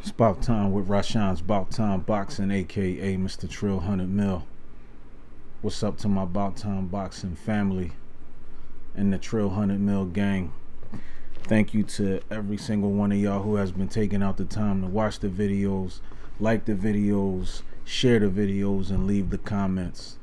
It's about time with Rashawn's About Time Boxing, aka Mr. Trill 100 Mil. What's up to my About Time Boxing family and the Trill 100 Mil gang? Thank you to every single one of y'all who has been taking out the time to watch the videos, like the videos, share the videos, and leave the comments.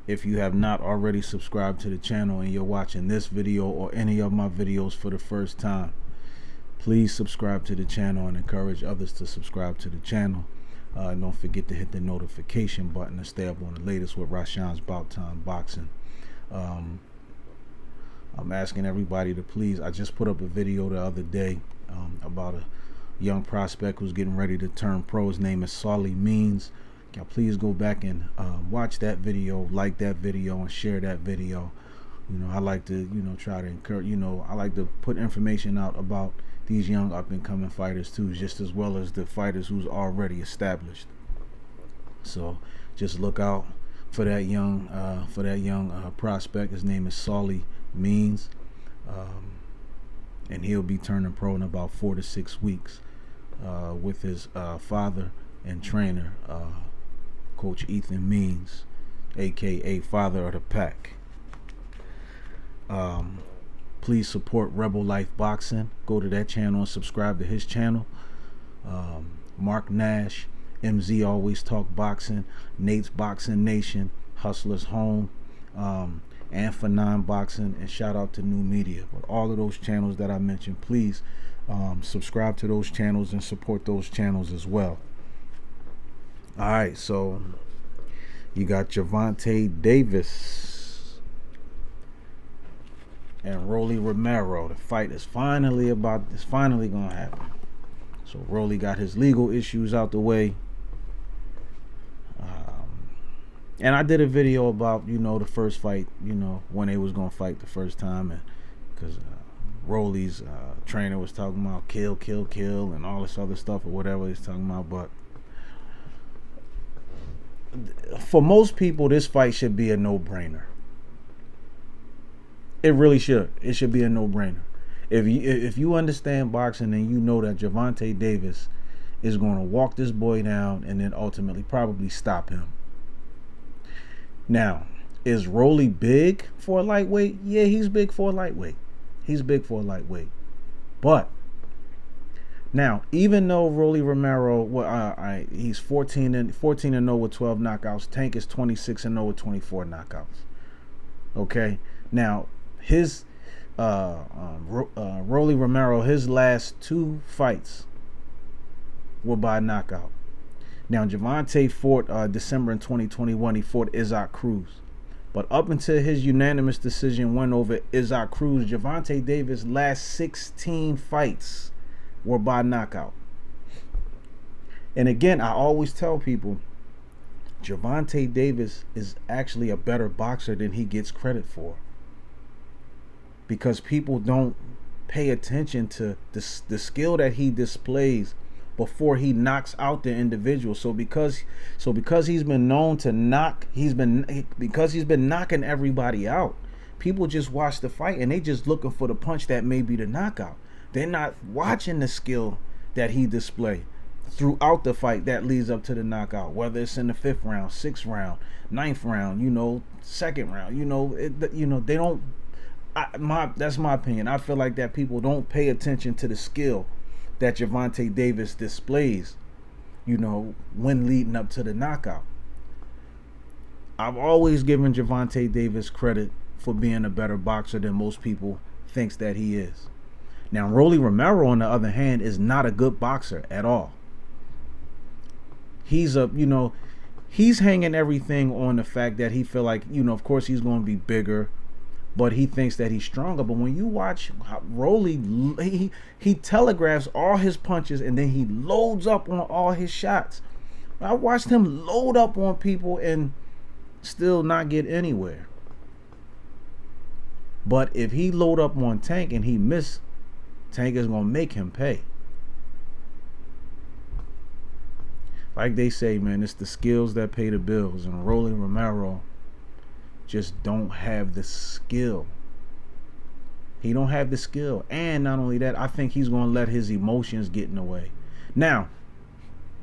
If you have not already subscribed to the channel and you're watching this video or any of my videos for the first time, please subscribe to the channel and encourage others to subscribe to the channel. Don't forget to hit the notification button to stay up on the latest with Rashawn's About Time Boxing. I'm asking everybody to please, I just put up a video the other day about a young prospect who's getting ready to turn pro. His name is Solly Means. Y'all please go back and watch that video, like that video, and share that video. You know, I like to, try to encourage, I like to put information out about these young up-and-coming fighters too, just as well as the fighters who's already established. So just look out for that young prospect. His name is Solly Means, and he'll be turning pro in about 4 to 6 weeks with his father and trainer, Coach Ethan Means, aka Father of the Pack. Please support Rebel Life Boxing. Go to that channel and subscribe to his channel. Mark Nash, MZ Always Talk Boxing, Nate's Boxing Nation, Hustlers Home, and for Non-Boxing, and shout out to New Media. But all of those channels that I mentioned, please subscribe to those channels and support those channels as well. All right, so you got Gervanta Davis and Romero. The fight is finally gonna happen. So Rolly got his legal issues out the way, and I did a video about the first fight, when they was gonna fight the first time, and because Rolly's trainer was talking about kill, and all this other stuff or whatever he's talking about. But for most people, this fight should be a no-brainer. It really should. It should be a no-brainer. If you understand boxing and you know that Gervanta Davis is going to walk this boy down and then ultimately probably stop him. Now, is Rolly big for a lightweight? Yeah, he's big for a lightweight. But now, even though Romero, he's 14-0 with 12 knockouts. Tank is 26-0 with 24 knockouts. Okay. Now, his Romero, his last 2 fights were by knockout. Now, Gervanta fought December in 2021. He fought Isaac Cruz. But up until his unanimous decision win over Isaac Cruz, Gervanta Davis' last 16 fights were by knockout. And again, I always tell people, Gervanta Davis is actually a better boxer than he gets credit for, because people don't pay attention to the skill that he displays before he knocks out the individual. So because he's been known to knock, because he's been knocking everybody out, people just watch the fight and they just looking for the punch that may be the knockout. They're not watching the skill that he displays throughout the fight that leads up to the knockout, whether it's in the 5th round, 6th round, 9th round, 2nd round. They don't. That's my opinion. I feel like that people don't pay attention to the skill that Gervanta Davis displays, when leading up to the knockout. I've always given Gervanta Davis credit for being a better boxer than most people thinks that he is. Now, Romero, on the other hand, is not a good boxer at all. He's he's hanging everything on the fact that he feel like, of course he's going to be bigger, but he thinks that he's stronger. But when you watch Rolly, he telegraphs all his punches and then he loads up on all his shots. I watched him load up on people and still not get anywhere. But if he load up on Tank and he miss, Tank is gonna make him pay. Like they say, man, it's the skills that pay the bills, and Romero just don't have the skill. He don't have the skill. And not only that, I think he's going to let his emotions get in the way. Now,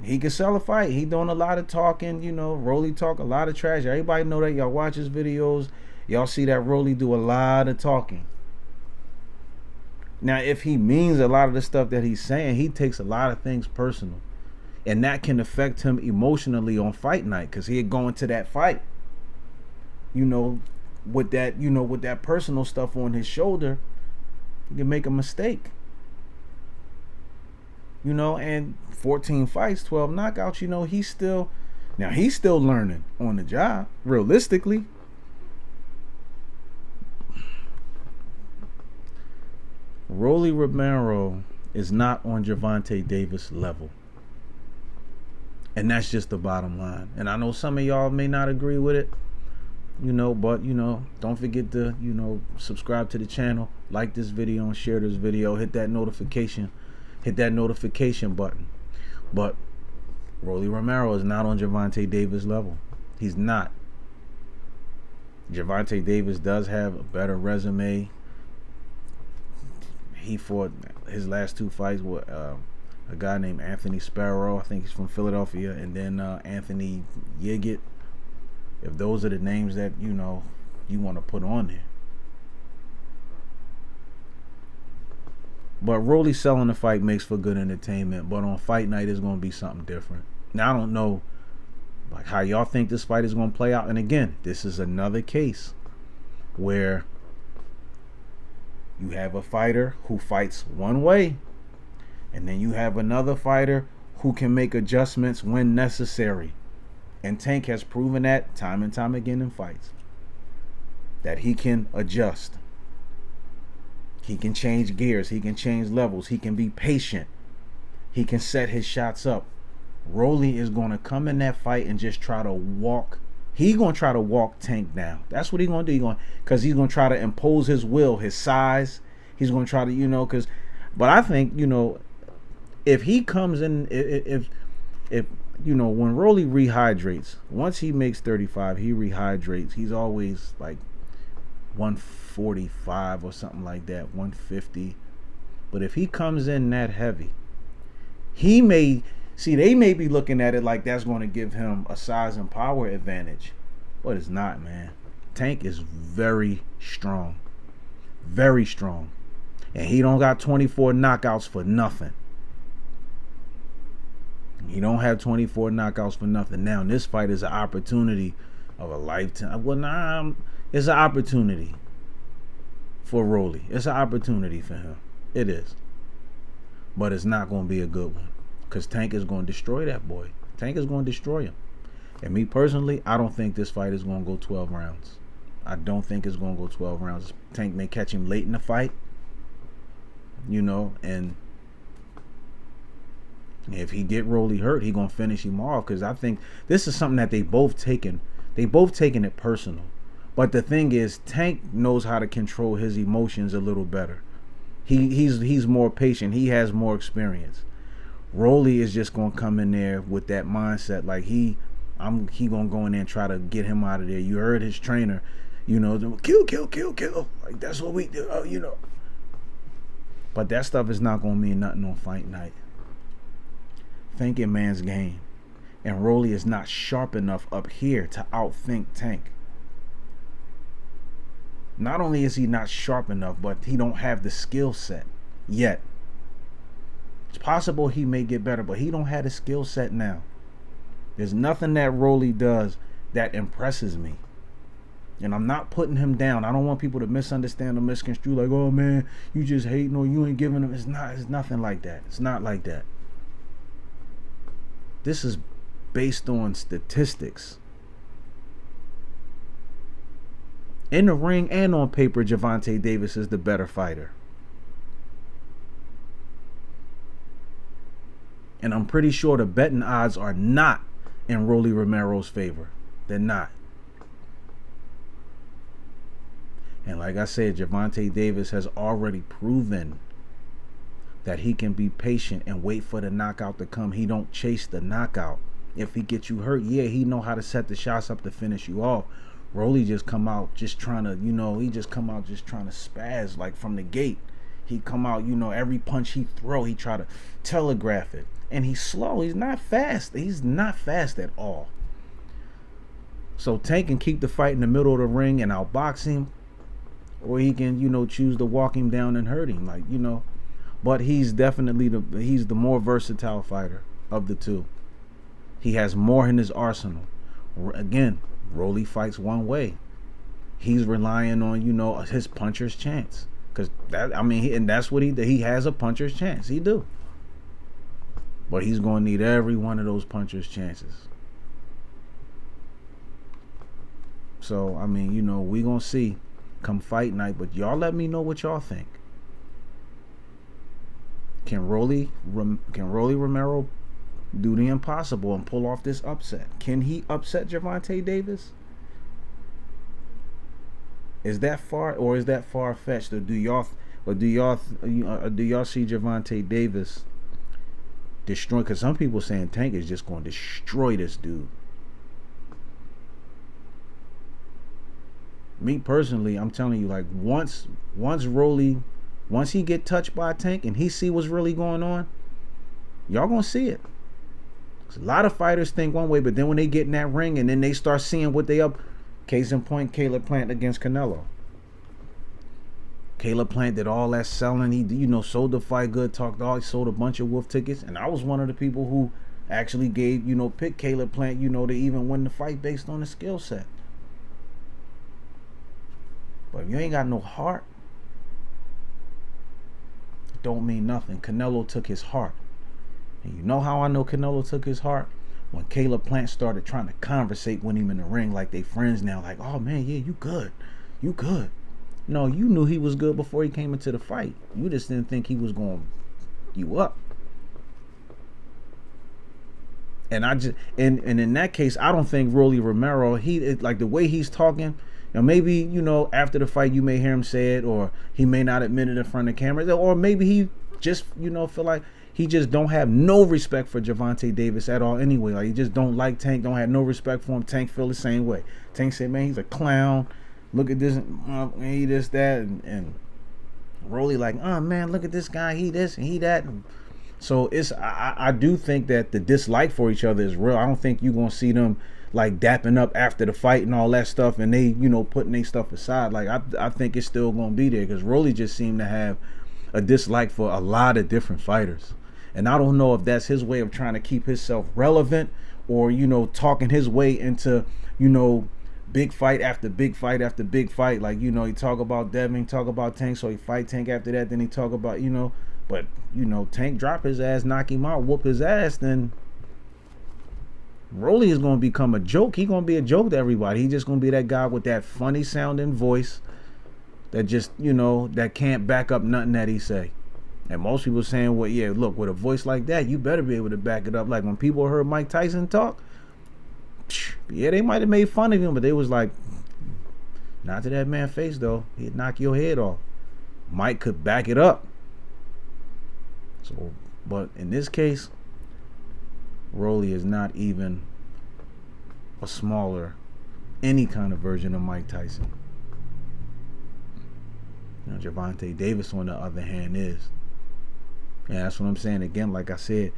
he can sell a fight. He doing a lot of talking, you know, Rolly talk a lot of trash. Everybody know that. Y'all watch his videos. Y'all see that Rolly do a lot of talking. Now, if he means a lot of the stuff that he's saying, he takes a lot of things personal. And that can affect him emotionally on fight night, because he'd go into that fight, you know, with that personal stuff on his shoulder. He can make a mistake. You know, and 14 fights, 12 knockouts, you know, he's still learning on the job, realistically. Rolly Romero is not on Gervonta Davis level. And that's just the bottom line. And I know some of y'all may not agree with it, you know, but, you know, don't forget to, you know, subscribe to the channel, like this video and share this video, hit that notification button. But Rolly Romero is not on Gervonta Davis level. He's not. Gervonta Davis does have a better resume. He fought his last 2 fights with a guy named Anthony Sparrow. I think he's from Philadelphia. And then Anthony Yigit. If those are the names that, you know, you want to put on there. But Rolly selling the fight makes for good entertainment. But on fight night, it's going to be something different. Now, I don't know like how y'all think this fight is going to play out. And again, this is another case where you have a fighter who fights one way, and then you have another fighter who can make adjustments when necessary. And Tank has proven that time and time again in fights, that he can adjust. He can change gears. He can change levels. He can be patient. He can set his shots up. Rolly is going to come in that fight and just try to walk. He's going to try to walk Tank down. That's what he's going to do. Because he's going to try to impose his will, his size. He's going to try to, you know, but I think, you know, if he comes in, if you know, when Rolly rehydrates, once he makes 35, he rehydrates. He's always like 145 or something like that, 150. But if he comes in that heavy, they may be looking at it like that's going to give him a size and power advantage. But it's not, man. Tank is very strong. Very strong. And he don't got 24 knockouts for nothing. He don't have 24 knockouts for nothing. Now, this fight is an opportunity of a lifetime. Well, it's an opportunity for Rolly. It's an opportunity for him. It is. But it's not going to be a good one. Because Tank is going to destroy that boy. Tank is going to destroy him. And me personally, I don't think this fight is going to go 12 rounds. I don't think it's going to go 12 rounds. Tank may catch him late in the fight. You know, and if he get Rolly hurt, he going to finish him off. Because I think this is something that they both taken it personal. But the thing is, Tank knows how to control his emotions a little better. He's more patient. He has more experience. Rolly is just gonna come in there with that mindset, like he gonna go in there and try to get him out of there. You heard his trainer, you know, kill, like that's what we do, you know. But that stuff is not gonna mean nothing on fight night. Thinking man's game, and Rolly is not sharp enough up here to outthink Tank. Not only is he not sharp enough, but he don't have the skill set yet. It's possible he may get better, but he don't have the skill set now. There's nothing that Rolly does that impresses me. And I'm not putting him down. I don't want people to misunderstand or misconstrue like, oh man, you just hating or you ain't giving him. It's nothing like that. It's not like that. This is based on statistics. In the ring and on paper, Gervonta Davis is the better fighter. And I'm pretty sure the betting odds are not in Rolly Romero's favor. They're not. And like I said, Gervonta Davis has already proven that he can be patient and wait for the knockout to come. He don't chase the knockout. If he gets you hurt, yeah, he know how to set the shots up to finish you off. Rolly just come out just trying to, he just come out just trying to spaz like from the gate. He come out, every punch he throw, he try to telegraph it. And he's slow. He's not fast. He's not fast at all. So Tank can keep the fight in the middle of the ring and outbox him, or he can, choose to walk him down and hurt him, But he's definitely he's the more versatile fighter of the two. He has more in his arsenal. Again, Rolly fights one way. He's relying on, his puncher's chance. Cause and that's what he has, a puncher's chance. He do. But he's gonna need every one of those puncher's chances. So we gonna see come fight night. But y'all let me know what y'all think. Can Rolly Romero do the impossible and pull off this upset? Can he upset Gervonta Davis? Is that far, or is that far fetched? Or do y'all see Gervonta Davis destroy? Because some people saying Tank is just going to destroy this dude. Me personally, I'm telling you, once he get touched by Tank and he see what's really going on, y'all gonna see it. A lot of fighters think one way, but then when they get in that ring and then they start seeing what they up. Case in point, Caleb Plant against Canelo. Caleb Plant did all that selling. He, sold the fight good, talked all. He sold a bunch of wolf tickets, and I was one of the people who actually gave, picked Caleb Plant, to even win the fight based on the skill set. But if you ain't got no heart, it don't mean nothing. Canelo took his heart, and you know how I know Canelo took his heart? When Caleb Plant started trying to conversate with him in the ring like they friends now, like, oh man, yeah, you good. No, you knew he was good before he came into the fight. You just didn't think he was going you up. And in that case, I don't think Rolly Romero, the way he's talking, maybe, after the fight you may hear him say it, or he may not admit it in front of the camera, or maybe he just, feel like he just don't have no respect for Gervonta Davis at all anyway. Like, he just don't like Tank, don't have no respect for him. Tank feel the same way. Tank said, man, he's a clown. Look at this, he this, that. And Rolly like, oh, man, look at this guy. He this and he that. And so I do think that the dislike for each other is real. I don't think you're going to see them, dapping up after the fight and all that stuff. And they, putting their stuff aside. I think it's still going to be there because Rolly just seemed to have a dislike for a lot of different fighters. And I don't know if that's his way of trying to keep himself relevant, or, talking his way into, big fight after big fight after big fight. He talk about Devin, talk about Tank, so he fight Tank after that. Then he talk about, but, Tank drop his ass, knock him out, whoop his ass. Then Rolly is going to become a joke. He's going to be a joke to everybody. He's just going to be that guy with that funny sounding voice that just, that can't back up nothing that he say. And most people saying, well, yeah, look, with a voice like that, you better be able to back it up. Like when people heard Mike Tyson talk, yeah, they might have made fun of him, but they was like, not to that man's face, though. He'd knock your head off. Mike could back it up. So, but in this case, Rolly is not even a smaller, any kind of version of Mike Tyson. Gervonta Davis, on the other hand, is. Yeah, that's what I'm saying. Again, like I said,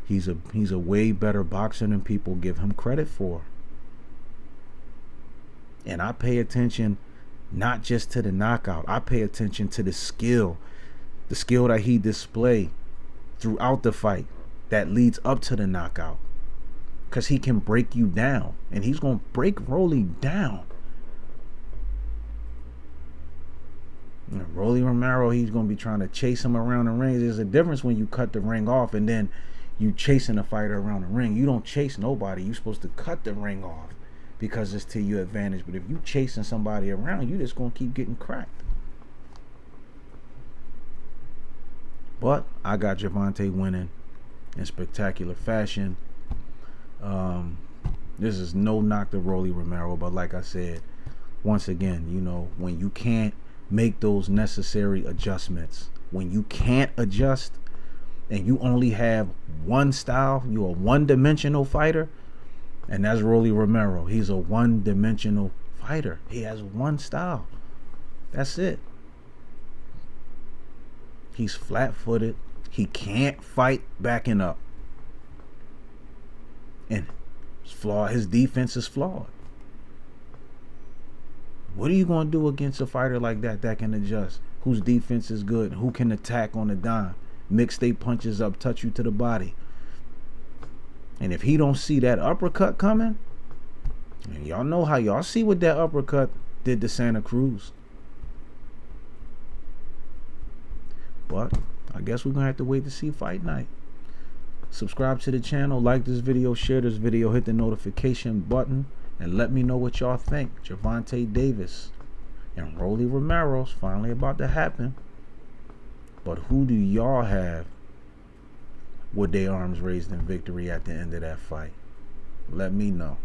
he's a way better boxer than people give him credit for. And I pay attention not just to the knockout. I pay attention to the skill that he displayed throughout the fight that leads up to the knockout. Because he can break you down, and he's going to break Rolly down. Rolly Romero, he's going to be trying to chase him around the ring. There's a difference when you cut the ring off and then you chasing a fighter around the ring. You don't chase nobody. You're supposed to cut the ring off because it's to your advantage. But if you chasing somebody around, you just going to keep getting cracked. But I got Gervonta winning in spectacular fashion. This is no knock to Rolly Romero, but like I said, once again, when you can't make those necessary adjustments, when you can't adjust and you only have one style, you're a one-dimensional fighter, and that's Rolly Romero. He's a one-dimensional fighter. fighter. He has one style. That's it. He's flat-footed. He can't fight backing up. And it's flawed. His defense is flawed. What are you going to do against a fighter like that can adjust, whose defense is good, who can attack on a dime, mix their punches up, touch you to the body? And if he don't see that uppercut coming, and y'all know how y'all see what that uppercut did to Santa Cruz. But I guess we're going to have to wait to see fight night. Subscribe to the channel, like this video, share this video, hit the notification button, and let me know what y'all think. Gervonta Davis and Romero's finally about to happen. But who do y'all have with their arms raised in victory at the end of that fight? Let me know.